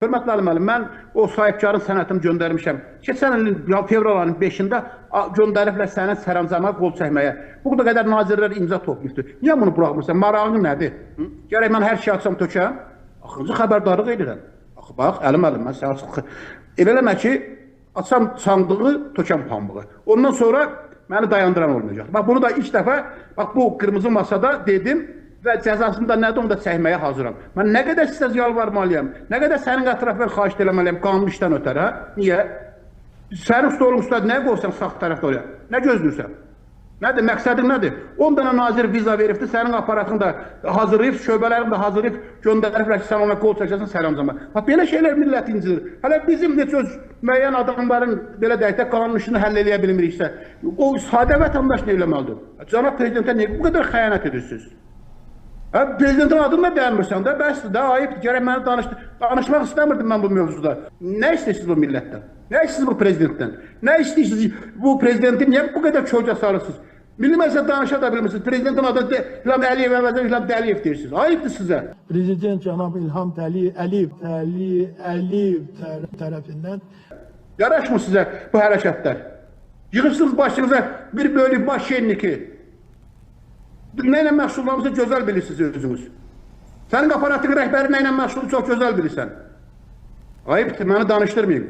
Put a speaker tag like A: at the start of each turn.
A: Hörmətli Ali müəllim, mən o sahibkarın sənətini göndərmişəm. Keçən ilin fevral ayının 5-də göndəriblər sənin sərəncama qol çəkməyə. Bu qədər nazirlər imza toplayıbdır. Niyə bunu buraxmırsan? Marağın nədir? Gərək mən hər şey açsam tökəm. Axırıncı xəbərdarlıq edirəm. Bax, Ali müəllim, mən sənə açıq. Eləmə ki, açsam sandığı, tökəm pambığı. Ondan sonra məni dayandıran olmayacaq. Bax, bunu da ilk dəfə, bax, bu qırmızı masada dedim və cəzasını da nədir, onu da çəkməyə hazıram. Mən nə qədər sizə yalvarmalıyam, nə qədər sənin ətrafından xahiş eləməliyəm qanun işdən ötər, hə? Niyə? Sənin stolun üstədə nə qoysan sağ tərəfdə oraya? Nə gözlürsən? Nədir, məqsədin nədir? 10 dənə nazir viza veribdir, sənin aparatını da hazırlayıb, şöbələrini də hazırlayıb, göndəriblər ki, sən ona qol çəkəsən sərəncama. Bax, belə şeylər millət incidir. Hələ bizim heç öz müəyyən adamların, belə deyək də, qanun işini həll eləyə bilmiriksə, o sadə vətəndaş nə eləməlidir? Cənab Prezidentə niyə bu qədər xəyanət edirsiniz? Prezidentin adını da bəyənmirsən də, bəsdir də, ayıbdır, gərək mənə danışmaq istəmirdim mən bu mövzuda. Nə istəyirsiniz bu millətdən? Nə istəyirsiniz bu prezidentdən? Nə istəyirsiniz bu prezidenti niyə bu qədər kölgə sarırsınız? Milli Məclisə danışa da bilmirsiniz, prezidentin adını İlham Əliyev əvəzdən İlham Dəliyev deyirsiniz. Ayıbdır sizə.
B: Prezident cənab İlham Əliyev tərəfindən
A: Yaraşmır sizə bu hərəkətlər. Yığırsınız başınıza bir bölük baş şenliki. Nə ilə məşğullarımızı gözəl bilirsiniz özünüz. Sənin aparatın rəhbəri nə ilə məşğulu çox gözəl bilirsən. Ayıbdır, məni danışdırmayın.